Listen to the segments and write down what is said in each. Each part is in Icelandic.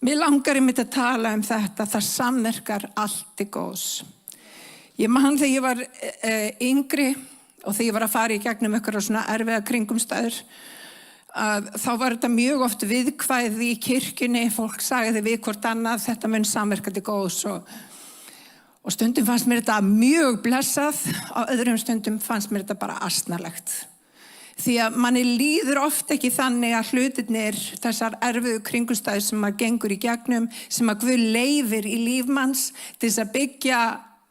Mér langar einmitt að tala þetta, það samverkar allt til góðs. Ég man þegar ég var yngri og þegar ég var að fara í gegnum einhverja svona erfiða kringumstæður, þá var þetta mjög oft viðkvæði í kirkjunni, fólk sagði við hvort annað, þetta mun samverka til góðs og stundum fannst mér þetta mjög blessað, á öðrum stundum fannst mér þetta bara asnalegt. Því að manni líður oft ekki þannig að hlutirnir, þessar erfiðu kringumstæður sem maður gengur í gegnum, sem að Guð leyfir í líf manns til þess að byggja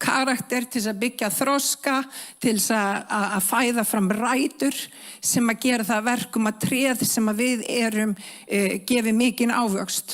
karakter, til þess að byggja þroska, til þess að fæða fram rætur sem að gera það verkum að tréð sem að við erum gefi mikinn ávöxt.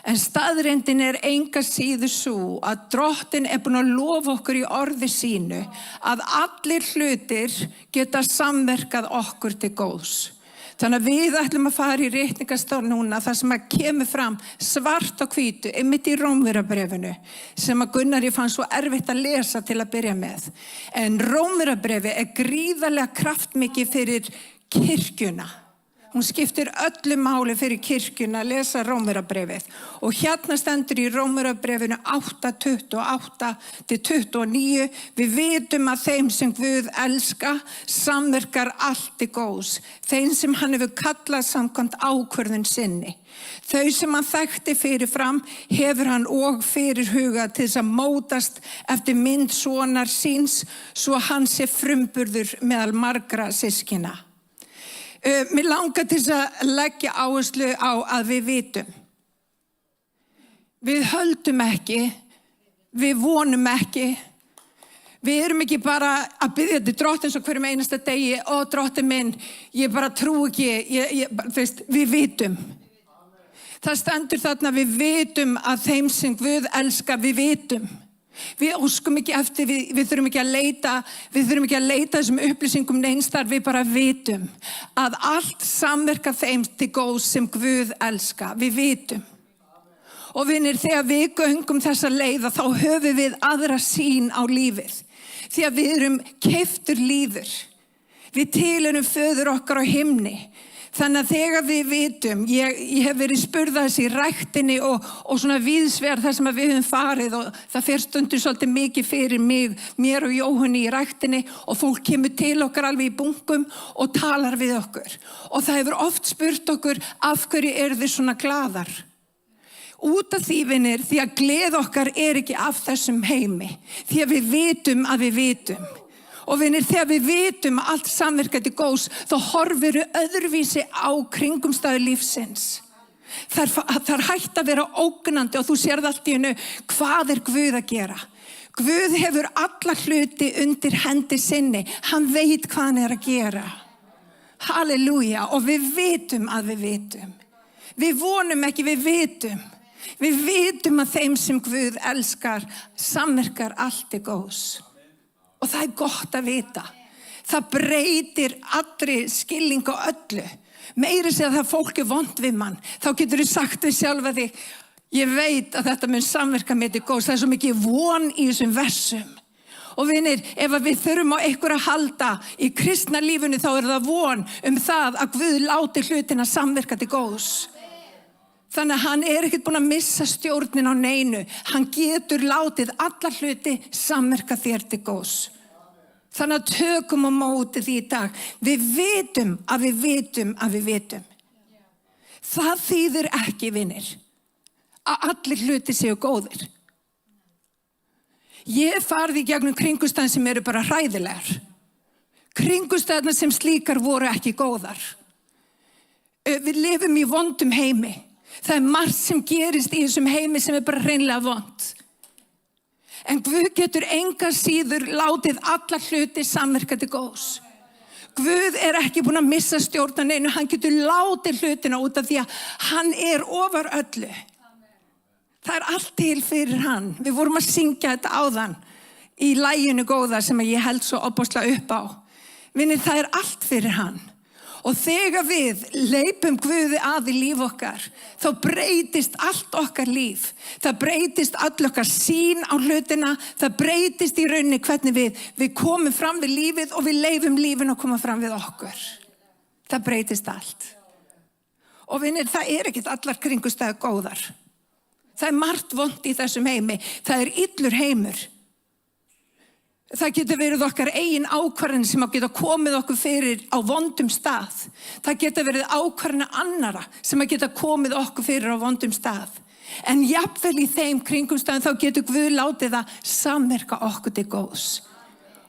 En staðreyndin enga síður svo að Drottinn búinn að lofa okkur í orði sínu að allir hlutir geta samverkað okkur til góðs. Þannig að við ætlum að fara í ritningarstól núna þar sem að kemur fram svart á hvítu, einmitt í Rómverjabréfinu, sem að Gunnari fannst svo erfitt að lesa til að byrja með. En Rómverjabréfið gríðarlega kraftmikið fyrir kirkjuna. Hún skiptir öllu máli fyrir kirkjuna að lesa Rómverjabréfið. Og hérna stendur í Rómverjabréfinu 8:28-29. Við vitum að þeim sem Guð elska samverkar allt til góðs. Þeim sem hann hefur kallað samkvæmt ákvörðun sinni. Þau sem hann þekkti fyrirfram hefur hann og fyrirhugað til þess að mótast eftir mynd sonar síns, svo hann sé frumburður meðal margra systkina. Mér langar til þess að leggja áherslu á að við vitum. Við höldum ekki, við vonum ekki, við erum ekki bara að biðja til Drottins á hverjum einasta degi, Drottinn minn, ég bara trú ekki, við vitum. Það stendur þarna, við vitum að þeim sem Guð elskar, við vitum. Við óskum ekki eftir, við þurfum ekki að leita þessum upplýsingum neinstar, við bara vitum að allt samverka þeim til góðs sem Guð elska, við vitum. Og vinir, þegar við göngum þessa leiða þá höfum við aðra sýn á lífið, því að við erum keyptur líður, við tilheyrum föður okkar á himni. Þannig að þegar við vitum, ég hef verið spurð þessi í ræktinni og svona víðsvegar þar sem við höfum farið og það fer stundum svolítið mikið fyrir mér og Jóhanni í ræktinni og fólk kemur til okkar alveg í bunkum og talar við okkur. Og það hefur oft spurt okkur, af hverju eru þið svona glaðar? Út af því, vinir, því að gleð okkar ekki af þessum heimi, því að við vitum að við vitum. Og vinir, þegar við vitum að allt samverkar til góðs, þá horfum við öðruvísi á kringumstæður lífsins. Það er hægt að vera ógnandi og þú sérð allt í hennu, hvað Guð að gera? Guð hefur alla hluti undir hendi sinni. Hann veit hvað hann að gera. Halleluja. Og við vitum að við vitum. Við vonum ekki, við vitum. Við vitum að þeim sem Guð elskar, samverkar allt til góðs. Og það gott að vita. Það breytir allri skilning á öllu. Meira segja það fólk vont við mann. Þá getur þú sagt við sjálfa þig, ég veit að þetta mun samverka mér til góðs. Það er svo mikið von í þessum versum. Og vinir, ef við þurfum á einhver að halda í kristna lífinu, þá er það von það að Guð láti hlutina samverka til góðs. Þannig að hann ekkert búinn að missa stjórnin á neinu. Hann getur látið alla hluti samverka þér til góðs. Þannig að tökum á móti því í dag. Við vitum að við vitum að við vitum. Það þýðir ekki, vinir, að allir hluti séu góðir. Ég farið í gegnum kringumstæður sem eru bara hræðilegar. Kringumstæðurnar sem slíkar voru ekki góðar. Við lifum í vondum heimi. Það margt sem gerist í þessum heimi sem bara hreinlega vond. En Guð getur enga síður látið alla hluti samverka til góðs. Guð ekki búinn að missa stjórnan einu, hann getur látið hlutina út af því að hann ofar öllu. Það allt til fyrir hann. Við vorum að syngja þetta áðan í laginu góða sem ég held svo ofboðslega upp á. Vinir, það allt fyrir hann. Og þegar við leipum Guði að í líf okkar, þá breytist allt okkar líf. Það breytist all okkar sýn á hlutina, það breytist í rauninni hvernig við komum fram við lífið og við leifum lífinu að koma fram við okkur. Það breytist allt. Og vinir, það ekkert allar kringumstæður góðar. Það margt vont í þessum heimi. Það illur heimur. Það getur verið okkar eigin ákvarðanir sem að geta komið okkur fyrir á vondum stað. Það getur verið ákvarðanir annara sem að geta komið okkur fyrir á vondum stað. En jafnvel í þeim kringumstæðum þá getur Guð látið að samverka okkur til góðs.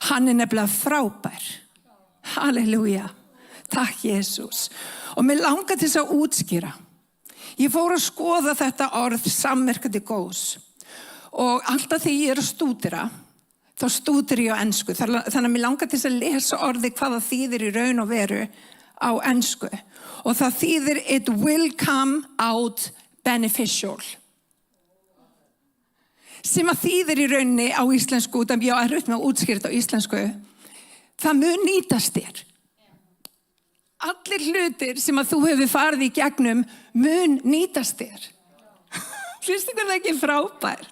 Hann nefnilega frábær. Halleluja. Takk Jesús. Og mér langar til þess að útskýra. Ég fór að skoða þetta orð samverka til góðs. Og alltaf þegar ég að stúdera, þá stúdir ég á ensku. Þannig að mér langar til þess að lesa orði hvað það þýðir í raun og veru á ensku. Og það þýðir it will come out beneficial. Sem að þýðir í rauninni á íslensku, út af ég á erfitt með að útskýra þetta á íslensku, það mun nýtast þér. Allir hlutir sem að þú hefur farið í gegnum mun nýtast þér. Finnst ykkur það ekki frábær?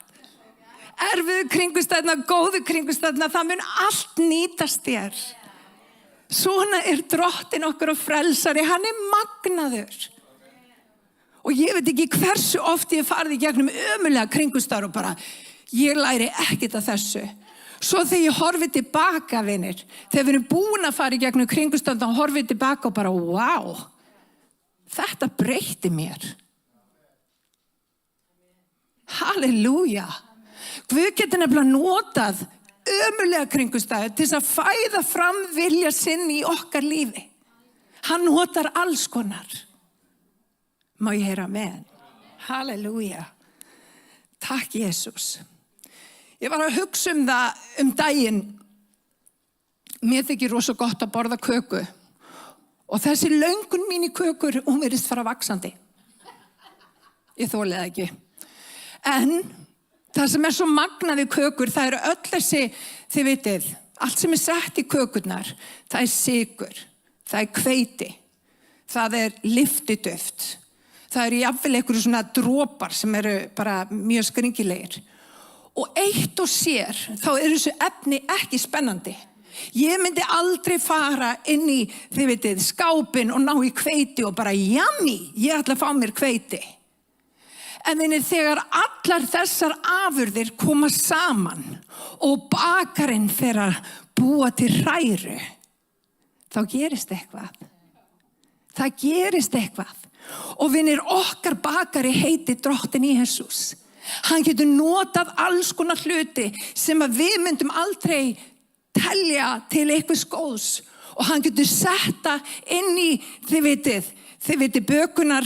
Erfiðu kringumstæðna, góðu kringumstæðna, það mun allt nýtast þér. Svona Drottinn okkar og frelsari, hann magnaður. Og ég veit ekki hversu oft ég farið í gegnum ömurlega kringumstæður og bara, ég læri ekkert af þessu. Svo þegar ég horfi tilbaka, vinir, þegar við erum búin að fara í gegnum kringumstæður, þá horfi ég tilbaka og bara, wow, þetta breytti mér. Halleluja. Guð getur nefnilega notað ömurlega kringumstæður til þess að fæða fram vilja sinn í okkar lífi. Hann notar alls konar. Má ég heyra amen? Halleluja. Takk Jesús. Ég var að hugsa það daginn. Mér þykir rosa gott að borða köku. Og þessi löngun mín í kökur, hún virðist fara vaxandi. Ég þoli það ekki. En það sem svo magnað við kökur, það eru öll þessi, þið vitið, allt sem sett í kökurnar, það sykur, það hveiti, það lyftiduft, það eru jafnvel einhverju svona dropar sem eru bara mjög skringilegir. Og eitt og sér, þá eru þessu efni ekki spennandi. Ég myndi aldrei fara inn í, þið vitið, skápinn og ná í hveiti og bara, yummy, ég ætla að fá mér hveiti. En þegar allar þessar afurðir koma saman og bakarinn fer að búa til hræru, þá gerist eitthvað. Það gerist eitthvað. Og vinir, okkar bakari heiti Drottinn Jesús. Hann getur notað alls konar hluti sem að við myndum aldrei telja til einhvers góðs. Og hann getur setta inn í, þið vitið bökunar,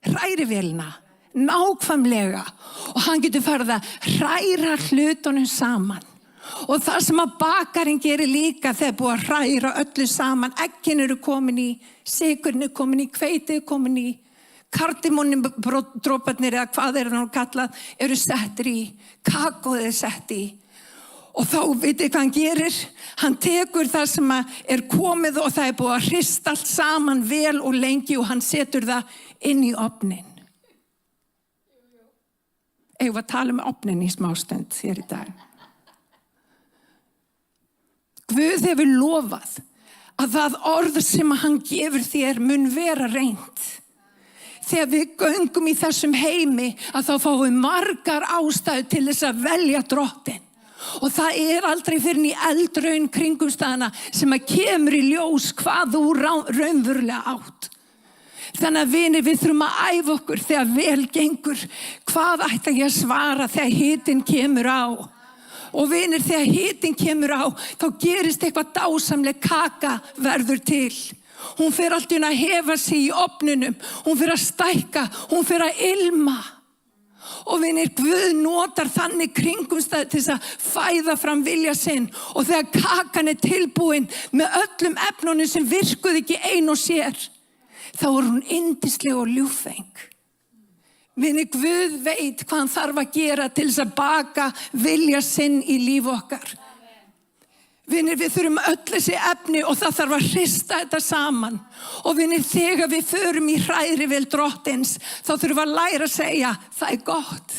hrærivelina, nákvæmlega. Og hann getur farið að hræra hlutunum saman. Og það sem að bakarinn gerir líka þegar búið að hræra öllu saman. Eggin eru komin í, sykurinn er komin í, hveitið er komin í, kardimónudroparnir eða hvað það kallað, eru settir í, kakóið er sett í. Og þá vitið hvað hann gerir? Hann tekur það sem er komið og það er búið að hrista allt saman vel og lengi og hann setur það inn í ofnin. Eigum við að tala um ofnin í smástund hér í dag. Guð hefur lofað að það orð sem hann gefur þér mun vera reynt. Þegar við göngum í þessum heimi að þá fáum við margar ástæður til þess að velja Drottinn. Og það er aldrei fyrir í eldraun kringumstæðana sem að kemur í ljós hvað þú raunverulega átt. Þannig að vinir, við þurfum að æfa okkur þegar vel gengur. Hvað ætti ég að svara þegar hitinn kemur á? Og vinir, þegar hitinn kemur á, þá gerist eitthvað dásamleg, kaka verður til. Hún fer allt í að hefa sig í ofninum. Hún fer að stækka, hún fer að ilma. Og vinir, Guð notar þannig kringumstæður til þess að fæða fram vilja sinn. Og þegar kakan er tilbúin með öllum efnunum sem virkuð ekki ein og sér, þá er hún yndisleg og ljúffeng. Vinir, Guð veit hvað hann þarf að gera til þess að baka vilja sinn í líf okkar. Vinir, við þurfum öll þessi efni og það þarf að hrista þetta saman. Og vinir, þegar við förum í hrærivél Drottins, þá þurfum við að læra að segja, það er gott.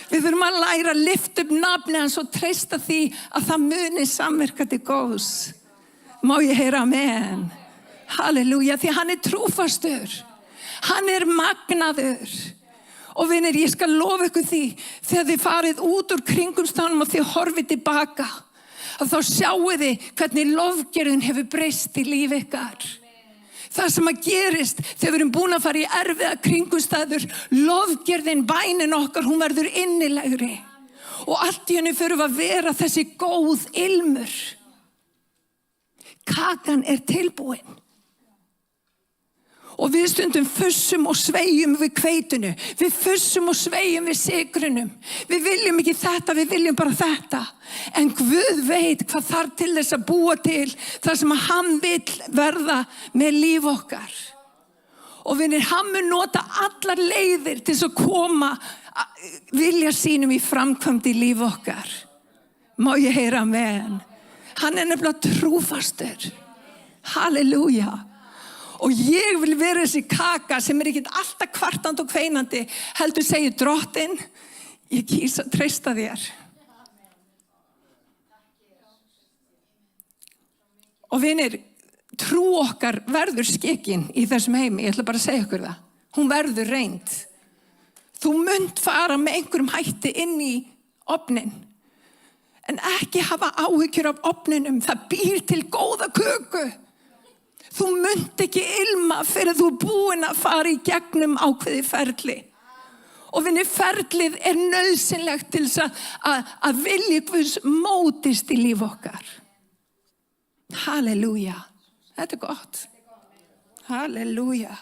Við þurfum að læra að lyfta upp nafni hans og treysta því að það muni samverka til góðs. Má ég heyra amen? Halleluja, því hann er trúfastur. Hann er magnaður. Og vinir, ég skal lofa ykkur því, þegar þið farið út úr kringumstæðunum og þið horfið tilbaka, að þá sjáu þið hvernig lofgerðin hefur breyst í lífi ykkar. Það sem að gerist þegar við erum búin að fara í erfiða kringumstæður, lofgerðin, bænin okkar, hún verður innilegri. Og allt í henni fyrir að vera þessi góð ilmur. Kakan tilbúin. Og við stundum fussum og sveigjum við hveitinu. Við fussum og sveigjum við sykrunum. Við viljum ekki þetta, við viljum bara þetta. En Guð veit hvað þarf til þess að búa til það sem hann vill verða með líf okkar. Og vinir, hann mun nota allar leiðir til þess að koma vilja sínum í framkvæmd í líf okkar. Má ég heyra amen. Hann nefnilega trúfastur. Halleluja. Og ég vil vera þessi kaka sem ekkert alltaf kvartandi og kveinandi, heldur segir Drottinn, ég kýs að treysta þér. Og vinir, trú okkar verður skikkin í þessum heimi, ég ætla bara að segja ykkur það. Hún verður reynd. Þú munt fara með einhverjum hætti inn í ofnin, en ekki hafa áhyggjur af ofninum, það býr til góða köku. Þú munt ekki ilma fyrir þú búin að fara í gegnum ákveði ferli. Og vinni, ferlið nauðsynlegt til þess að vilji Guðs mótist í líf okkar. Halleluja. Þetta gott. Halleluja.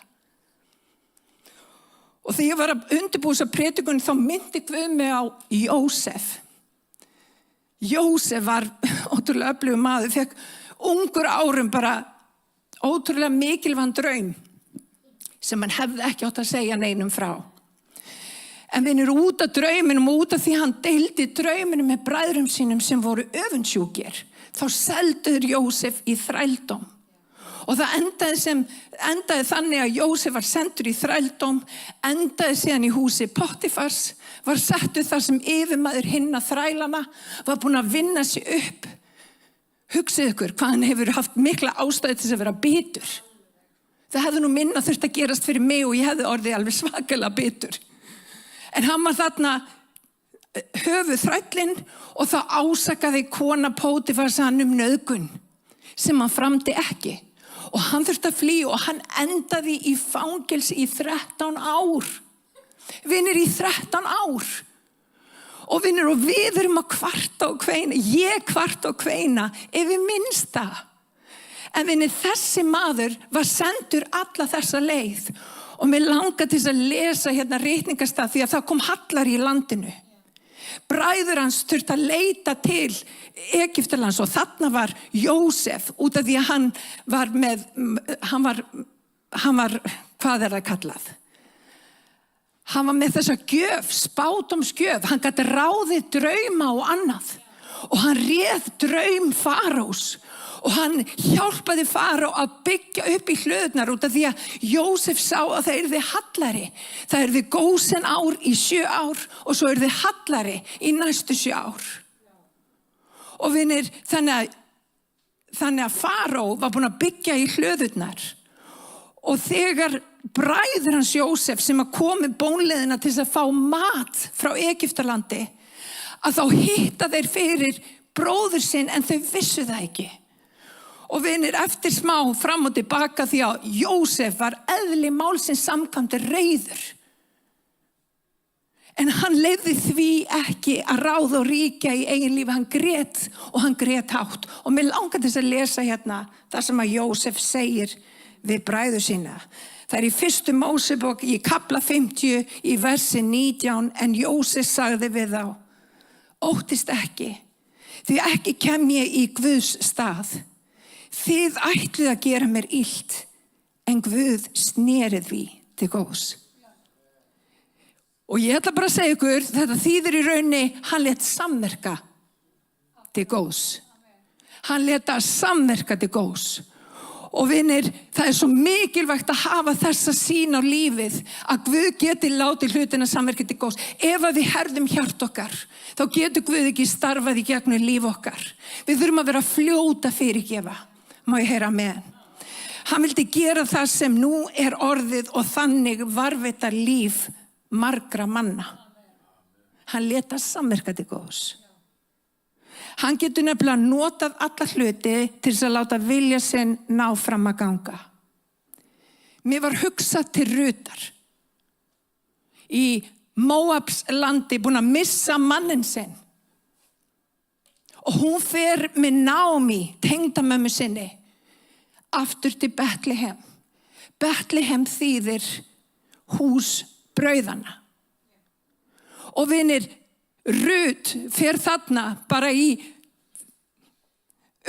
Og þegar ég var að undirbúa þessa predikun, þá myndi Guð mig á Jósef. Jósef var ótrúlega öflugur maður, fekk ungur árum bara ótrúlega mikilvægan draum sem hann hefði ekki átt að segja neinum frá. En vinir, út af drauminum og út af því hann deildi drauminum með bræðrum sínum sem voru öfundsjúkir, þá seldur Jósef í þrældóm. Og það endaði þannig að Jósef var sendur í þrældóm, endaði síðan í húsi Pottifars, var settur þar sem yfirmaður hinna þrælana, var búinn að vinna sig upp. Hugsið ykkur hvað hann hefur haft mikla ástæðu til að vera bitur. Það hefði nú minna þurft að gerast fyrir mig og ég hefði orðið alveg svakalega bitur. En hann var þarna höfuðþrællinn og það ásakaði kona Pótifars hann nauðgun sem hann framdi ekki. Og hann þurfti að flýja og hann endaði í fangelsi í 13 ár. Vinir, í 13 ár. Og vinir, og við erum að kvarta og kveina. Ég kvarta og kveina yfir minnsta. En vinir, þessi maður var sendur alla þessa leið. Og mér langar til að lesa hérna ritningarstað því að það kom hallar í landinu. Bræður hans þurfti að leita til Egyptalands og þarna var Jósef út af því að hann var, hvað það kallað? Hann var með þessa gjöf, spádómsgjöf, hann gat ráðið drauma og annað og hann réð draum Faraós og hann hjálpaði Faró að byggja upp í hlöðurnar út af því að Jósef sá að það yrði hallari. Það yrði Gósen ár í 7 ár og svo yrði hallari í næstu 7 ár. Og vinir, þannig að Faró var búinn að byggja í hlöðurnar og þegar bræður hans Jósef sem að komi bónleiðina til að fá mat frá Egyptalandi að þá hitta þeir fyrir bróður sinn en þau vissu það ekki. Og vinir, eftir smá fram og tilbaka því að Jósef var eðli málsins samkvæmt reiður. En hann leyfði því ekki að ráða og ríkja í eigin lífi, hann grét og hann grét hátt. Og mér langar til að lesa hérna það sem að Jósef segir við bræður sína. Það í 1. Mósebók í kafla 50 í versi 19, en Jósef sagði við þá, óttist ekki, því ekki kem ég í Guðs stað. Þið ætluð að gera mér illt, en Guð snerið því til góðs. Og ég ætla bara að segja ykkur, þetta þýðir í raunni, hann lét samverka til góðs. Hann lét að samverka til góðs. Og vinir, það svo mikilvægt að hafa þessa sýn á lífið, að Guð geti látið hlutina samverka til góðs. Ef að við herðum hjart okkar, þá getur Guð ekki starfað í gegnum líf okkar. Við þurfum að vera fljóta fyrirgefa. Má ég heyra með. Hann vildi gera það sem nú orðið og þannig varðveita líf margra manna. Hann lét það samverka til góðs. Hann getur nefnilega notað alla hluti til þess að láta vilja sinn ná fram að ganga. Mér var hugsað til Rutar. Í Móabs landi, búin að missa mannin sinn. Og hún fer með Naomi, tengdamömmu sinni, aftur til Betlehem. Betlehem þýðir hús brauðanna. Og vinir, Rut fer þarna bara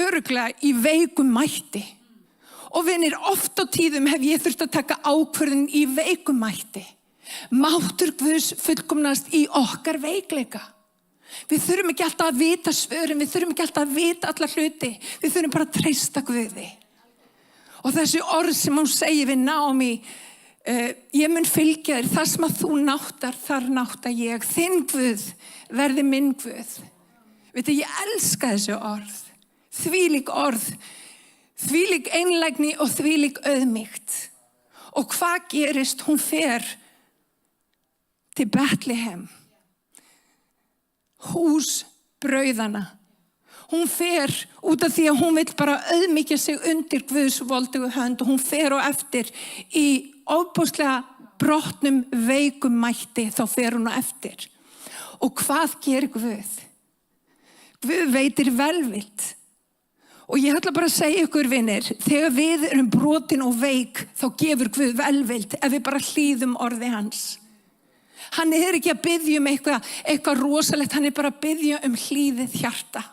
örugglega í veikum mætti. Og vinir, oft á tíðum hef ég þurft að taka ákvörðun í veikum mætti. Máttur Guðs fullkomnast í okkar veikleika. Við þurfum ekki alltaf að vita svörin, við þurfum ekki alltaf að vita alla hluti. Við þurfum bara að treysta Guði. Og þessi orð sem hún segir við Naomi, ég mun fylgja þér, það sem að þú náttar, þar nátta ég. Þinn Guð verði minn Guð. Veitu, ég elska þessi orð. Þvílík orð, þvílík einlægni og þvílík auðmýkt. Og hvað gerist? Hún fer til Betlehem. Hús brauðanna. Hún fer út af því að hún vill bara auðmýkja sig undir Guðs voldugu hönd og hún fer á eftir í ofboðslega brotnum veikum mætti, þá fer hún á eftir. Og hvað gerir Guð? Guð veitir velvild. Og ég ætla bara að segja ykkur, vinir, þegar við erum brotin og veik, þá gefur Guð velvild ef við bara hlýðum orði hans. Hann er ekki að biðja um eitthvað rosalegt, hann er bara að biðja um hlýðið hjarta.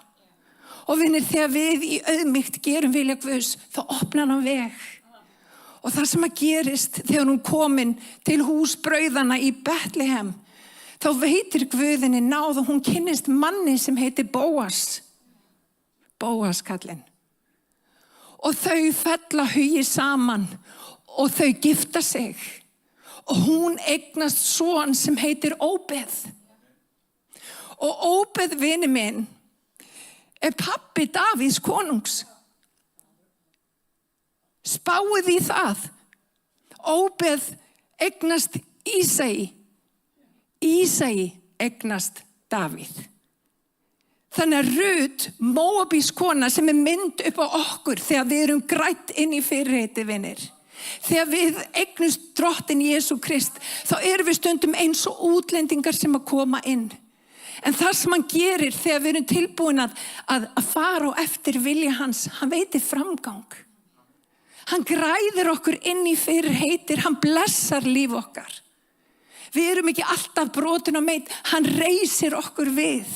Og vinir, þegar við í auðmýkt gerum vilja Guðs, þá opnar hann veg. Og það sem að gerist þegar hún komin til hús brauðanna í Betlehem, þá veitir Guðinni náð og hún kynnist manni sem heitir Bóas. Bóas kallinn. Og þau fella hugi saman og þau gifta sig. Og hún eignast son sem heitir Óbeð. Og Óbeð, vini minn, er pabbi Davíðs konungs. Spáið í það. Óbeð eignast Ísai. Ísai eignast Davíð. Þannig að Rut, Móabís kona sem er mynd upp á okkur þegar við erum grætt inn í fyrirheiti, vinir. Þegar við eignumst drottinn Jesú Krist, þá erum við stundum eins og útlendingar sem að koma inn. En það sem hann gerir þegar við erum tilbúin að fara á eftir vilja hans, hann veitir framgang. Hann græðir okkur inn í fyrirheitir, hann blessar líf okkar. Við erum ekki alltaf brotin og meitt, hann reisir okkur við.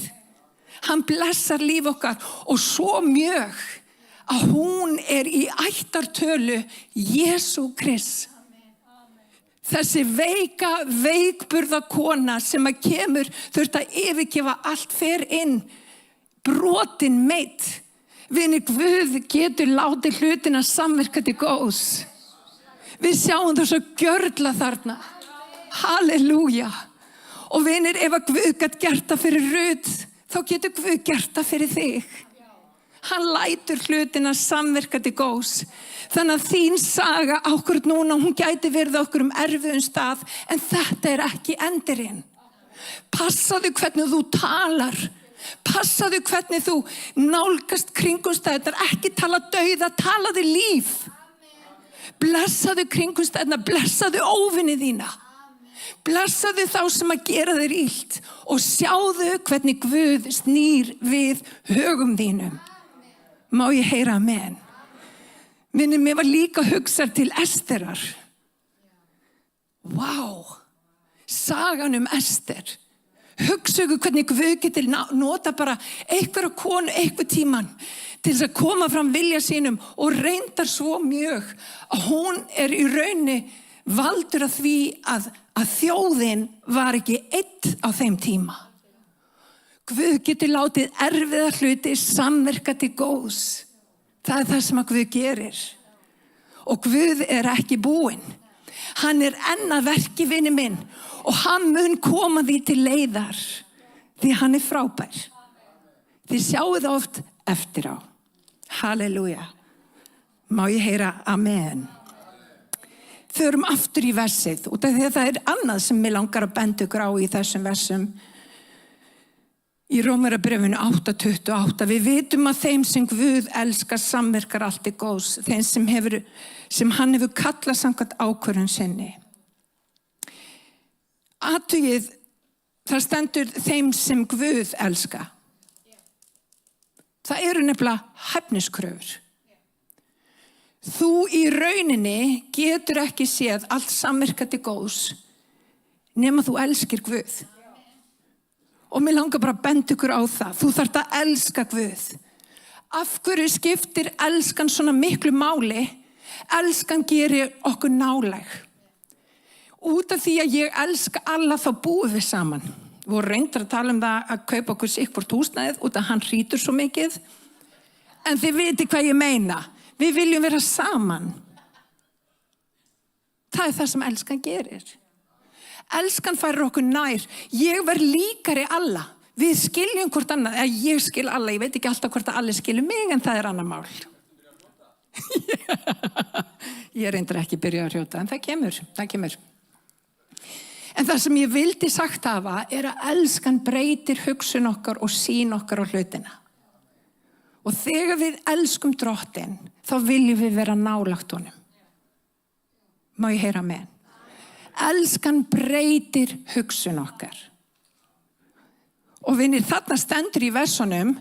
Hann blessar líf okkar og svo mjög að hún er í ættartölu Jesú Krist. Þessi veikburða kona sem að kemur þurft að yfirgefa allt, fer inn, brotin meitt. Vinir, Guð getur látið hlutina samverka til góðs. Við sjáum það svo gjörla þarna. Halleluja. Og vinir, ef að Guð gat gert það fyrir Rut, þá getur Guð gert það fyrir þig. Hann lætur hlutina samverka til góðs. Þannig að þín saga ákvörð núna, hún gæti verið okkur erfiðum stað, en þetta er ekki endirinn. Passaðu hvernig þú talar. Passaðu hvernig þú nálgast kringumstæðurnar. Ekki tala dauða, talaðu líf. Blessaðu kringumstæðurnar, blessaðu óvini þína. Blessaðu þá sem að gera þér illt og sjáðu hvernig Guð snýr við högum þínum. Má ég heyra amen? Vinir, mér var líka hugsað til Esterar. Vá, sagan Ester. Hugsaðu hvernig Guð getur nota bara einhverja konu, einhver tíman til þess að koma fram vilja sínum og reyndar svo mjög að hún er í raunni valdur af því að þjóðin var ekki einn á þeim tíma. Guð getur látið erfiða hluti samverka til góðs. Það er það sem að Guð gerir. Og Guð er ekki búinn. Hann er enn að verki, vini minn, og hann mun koma því til leiðar, því hann er frábær. Þið sjáu það oft eftir á. Halleluja. Má ég heyra amen. förum aftur í versið, út af því að það annað sem mig langar að benda ykkur á í þessum versum. Í Rómverjabréfinu 8:28, við vitum að þeim sem Guð elskar samverkar allt til góðs, þeim sem hann hefur kallað samkvæmt ákvörðun sinni. Athugið, það stendur þeim sem Guð elskar. Það eru nefnilega hæfniskröfur. Þú í rauninni getur ekki séð allt samverkar til góðs nema þú elskir Guð. Og mér langar bara að benda ykkur á það. Þú þarft að elska Guð. Af hverju skiptir elskan svona miklu máli? Elskan gerir okkur nálæg. Út af því að ég elska alla þá búum við saman. Við vorum reyndar að tala það að kaupa okkur sikkvort húsnæðið út af hann hrýtur svo mikið. En þið viti hvað ég meina. Við viljum vera saman. Það það sem elskan gerir. Elskan færir okkur nær. Ég verð líkari alla. Við skiljum hvort annað. Ég skil alla. Ég veit ekki alltaf hvort að allir skilur mig, en það annar mál. Ég reyndar ekki byrja að hrjóta, en það kemur. En það sem ég vildi sagt hafa að elskan breytir hugsun okkar og sýn okkar á hlutina. Og þegar við elskum Drottinn, þá viljum við vera nálægt honum. Má ég heyra með? Elskan breytir hugsun okkar. Og vinir, þarna stendur í versunum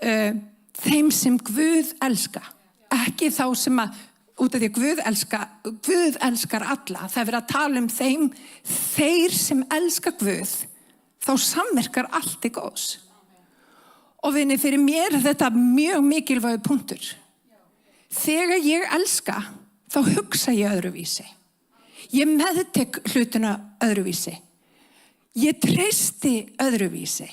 þeim sem Guð elska. Ekki þá sem að, út af því að Guð elskar alla. Það verið að tala þeir sem elska Guð, þá samverkar allt til góðs. Og vinir, fyrir mér þetta mjög mikilvægur punktur. Þegar ég elska, þá hugsa ég öðruvísi. Ég meðtek hlutina öðruvísi. Ég treysti öðruvísi.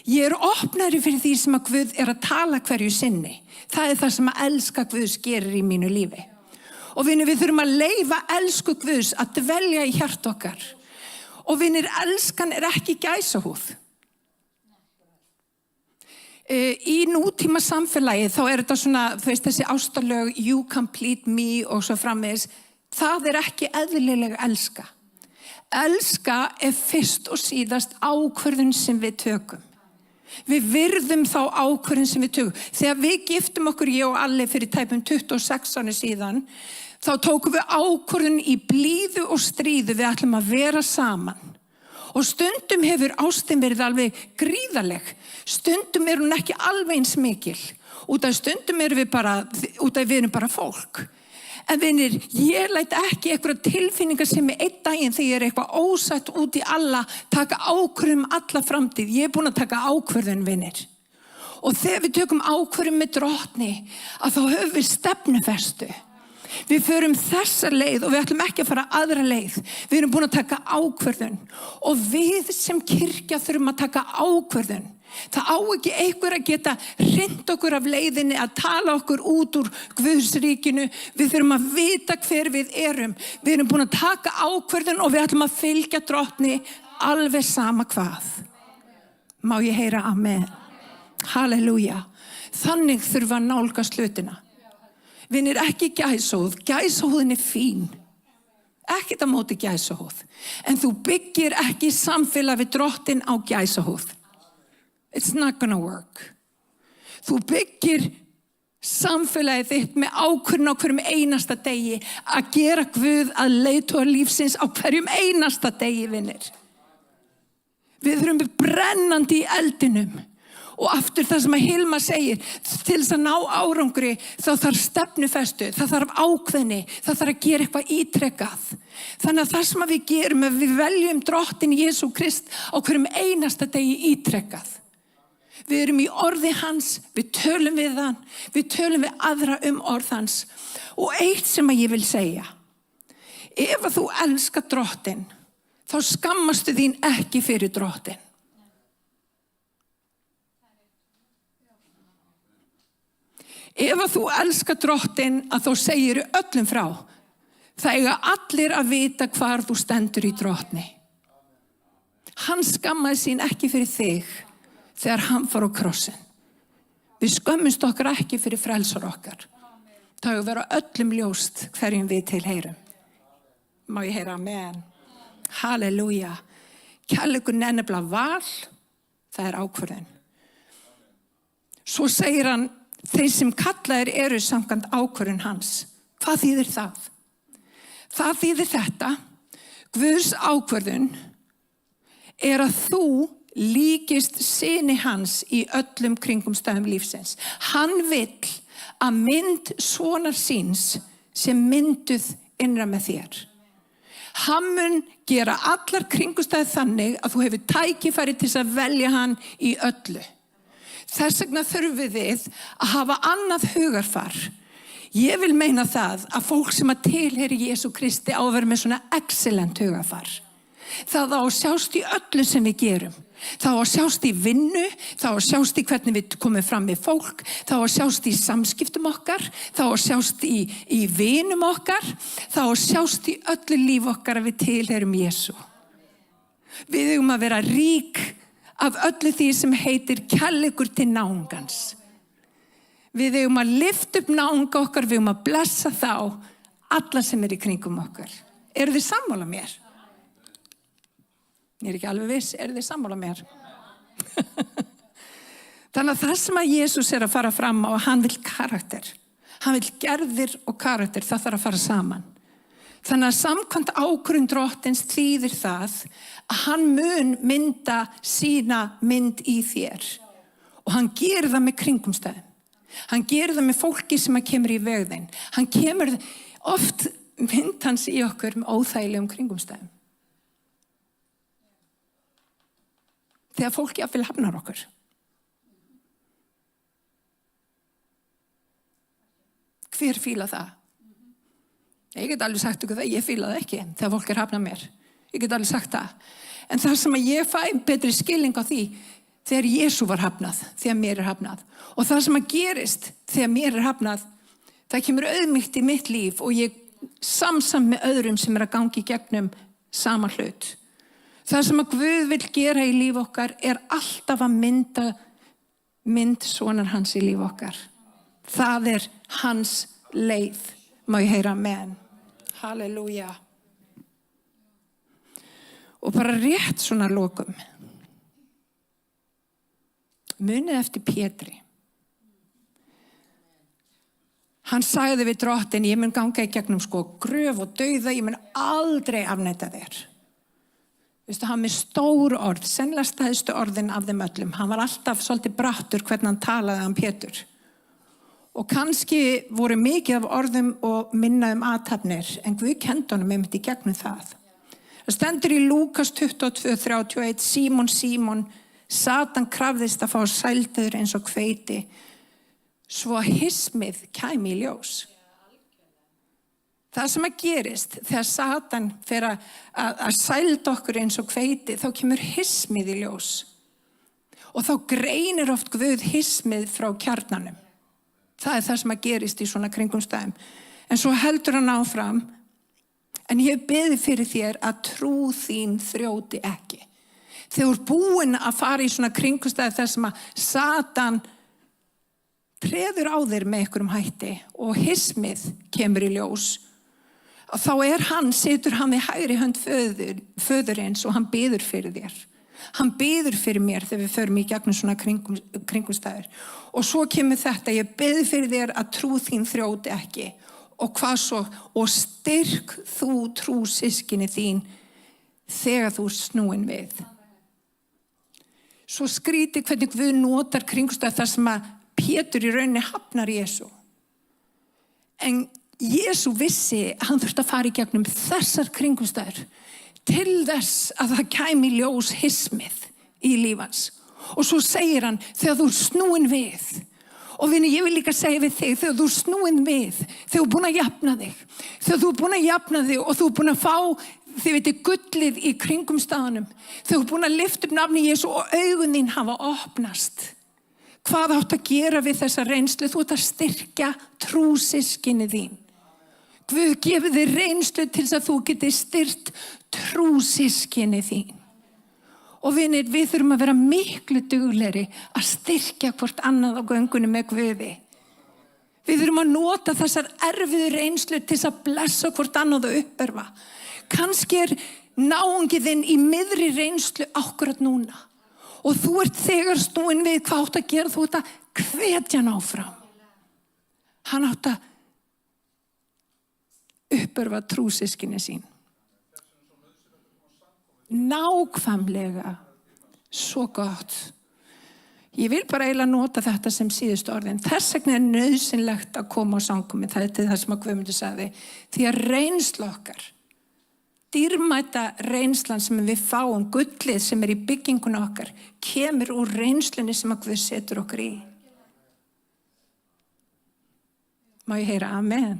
Ég opnari fyrir því sem að Guð að tala hverju sinni. Það það sem að elska Guðs gerir í mínu lífi. Og vinir, við þurfum að leyfa elsku Guðs að dvelja í hjart okkar. Og vinir, elskan ekki gæsahúð. Í nútíma samfélagi þá þetta svona, þú veist, þessi ástarlög, you complete me og svo framvegis. Það ekki eðlileg elska. Elska fyrst og síðast ákvörðun sem við tökum. Við virðum þá ákvörðun sem við tökum. Þegar við giftum okkur, ég og Alli, fyrir tæpum 26 ári síðan, þá tókum við ákvörðun í blíðu og stríðu, við ætlum að vera saman. Og stundum hefur ástin verið alveg gríðaleg. Stundum hún ekki alveg eins mikil. Út af stundum við erum bara fólk. En vinir, ég læt ekki einhverja tilfinningar sem einn daginn þegar ég eitthvað ósætt út í alla, taka ákvörðun alla framtíð. Ég búin að taka ákvörðun, vinir. Og þegar við tökum ákvörðun með Drottni, að þá höfum við stefnufestu. Við förum þessa leið og við ætlum ekki að fara aðra leið. Við erum búin að taka ákvörðun. Og við sem kirkja þurfum að taka ákvörðun. Það á ekki einhver að geta hrindt okkur af leiðinni að tala okkur út úr Guðsríkinu. Við þurfum að vita hver við erum. Við erum búin að taka ákvörðun og við ætlum að fylgja Drottni alveg sama hvað. Má ég heyra amen? Halleluja. Þannig þurfum að nálgast hlutina. Vinir, ekki gæsahúð. Gæsahúðin fín. Ekkert á móti gæsahúð. En þú byggir ekki samfélag við Drottinn á gæsahúð. It's not gonna work. Þú byggir samfélagið þitt með ákvörðun á hverjum einasta degi að gera Guð að leiðtoga lífsins á hverjum einasta degi, vinir. Við erum brennandi í eldinum. Og aftur það sem að Hilma segir, til þess að ná árangri, þá þarf stefnufestu, það þarf ákveðni, það þarf að gera eitthvað ítrekkað. Þannig að það sem við gerum, við veljum Drottinn Jesú Krist á hverjum einasta degi ítrekkað. Við erum í orði hans, við tölum við hann, við tölum við aðra orð hans. Og eitt sem að ég vil segja, ef að þú elskar Drottinn, þá skammastu þín ekki fyrir Drottinn. Ef að þú elskar Drottinn, að þá segir öllum frá. Það eiga allir að vita hvar þú stendur í Drottni. Hann skammaði sín ekki fyrir þig þegar hann fór á krossinn. Við skömmumst okkar ekki fyrir frelsar okkar. Það hefur verið öllum ljóst hverjum við tilheyrum. Má ég heyra amen. Halleluja. Kærleikurinn er nefnilega val, það er ákvörðun. Svo segir hann, þeir sem kallaðir eru samkvæmt ákvörðun hans. Hvað þýðir það? Það þýðir þetta, Guðs ákvörðun er að þú líkist syni hans í öllum kringumstæðum lífsins. Hann vill að mynd sonar síns sem mynduð innra með þér. Hann mun gera allar kringumstæður þannig að þú hefur tækifæri til að velja hann í öllu. Þess vegna þurfum við að hafa annað hugarfar. Ég vil meina það að fólk sem að tilheyri Jesú Kristi á að vera með svona excellent hugarfar. Það á að sjást í öllu sem við gerum. Það á að sjást í vinnu, það á að sjást í hvernig við komum fram með fólk, það á að sjást í samskiptum okkar, það á að sjást í vinum okkar, það á að sjást í öllu líf okkar að við tilheyrum Jesú. Við eigum að vera rík af öllu því sem heitir kærleikur til náungans. Við eigum að lyfta upp náunga okkar, við eigum að blessa þá, alla sem í kringum okkar. Eru þið sammála mér? Ég ekki alveg viss, eru þið sammála mér? Þannig að það sem að Jesús að fara fram á, hann vill karakter. Hann vill gerðir og karakter, það þarf að fara saman. Þannig að samkvæmt ákvörðun Drottins þýðir það að hann mun mynda sína mynd í þér. Og hann gerir það með kringumstæðum. Hann gerir það með fólki sem að kemur í vegðin. Hann kemur oft mynd hans í okkur með óþægilegum kringumstæðum. Þegar fólk jafnvel hafnar okkur. Hver fíla það? Ég get alveg sagt ykkur það, ég fíla það ekki þegar fólk hafnað mér. Ég get alveg sagt það. En það sem að ég fæ betri skilning á því, þegar Jesú var hafnað, þegar mér hafnað. Og það sem að gerist þegar mér hafnað, það kemur auðmýkt í mitt líf og ég samsam með öðrum sem að gangi í gegnum sama hlut. Það sem að Guð vill gera í líf okkar er alltaf að mynd sonar hans í líf okkar. Það er hans leið. Má ég heyra amen. Halleluja. Og bara rétt svona lokum. Munið eftir Pétri. Hann sagði við Drottin, ég mun ganga í gegnum gröf og dauða, ég mun aldrei afneita þér. Vistu, hann með stór orð, sennilega stæðstu orðin af þeim öllum. Hann var alltaf svolítið brattur hvernig hann talaði Pétur. Og kannski voru mikið af orðum og minna athafnir, en Guð kenndi honum einmitt í gegnum það. Það stendur í Lúkas 22:31, Símon, Símon, Satan krafðist að fá sældur eins og hveiti, svo hismið kæmi í ljós. Það sem að gerist þegar Satan fer að sælda okkur eins og hveiti, þá kemur hismið í ljós. Og þá greinir oft Guð hismið frá kjarnanum. Það er það sem að gerist í svona kringumstæðum. En svo heldur hann áfram, en ég beði fyrir þér að trú þín þrjóti ekki. Þegar þú ert búin að fara í svona kringumstæði þar sem að Satan treður á þér með einhverjum hætti og hismið kemur í ljós, þá situr hann við hægri hönd föðurins og hann biður fyrir þér. Hann biður fyrir mér þegar við förum í gegnum svona kringumstæður. Og svo kemur þetta, ég biður fyrir þér að trú þín þrjóti ekki. Og hvað svo? Og styrk þú trú systkini þín þegar þú snúin við. Svo skrítið hvernig Guð notar kringumstæður þar sem að Pétur í rauninni hafnar Jesú. En Jesú vissi að hann þurfti að fara í gegnum þessar kringumstæður til þess að það kæmi í ljós hismið í lífans. Og svo segir hann, þegar þú snúin við, og vini, ég vil líka segja við þig, þegar þú snúin við, þegar þú búin að jafna þig, þegar þú búin að jafna þig og þú búin að fá, þið veitir, gullið í kringumstæðunum, þegar þú búin að lyfta upp nafni Jesú og augun þín hafa opnast. Hvað áttu að gera við þessa reynslu? Þú ert að styrkja trúsystkini þín. Guð gefur þér reynslu til þess að þú geti styrkt trúsystkini þín. Og vinir, við þurfum að vera miklu duglegri að styrkja hvort annað á göngunni með Guði. Við þurfum að nota þessar erfiðu reynslu til þess að blessa hvort annað og uppörfa. Kannski náungi þinn í miðri reynslu akkurat núna. Og þú ert þegar snúin við hvað átt að gera, þú ert að hvetja hann áfram. Hann átt að uppörfa trúsystkini sín. Nákvæmlega. Svo gott. Ég vil bara eiginlega nota þetta sem síðustu orðin. Þess vegna nauðsynlegt að koma á samkomu. Það það sem að Guðmundur sagði. Því að reynsla okkar, dýrmæta reynslan sem við fáum, gullið sem í bygginguna okkar, kemur úr reynslunni sem að Guð setur okkur í. Má ég heyra amen?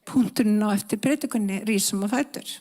Punkturinn á eftir predikunni, rísum og fætur.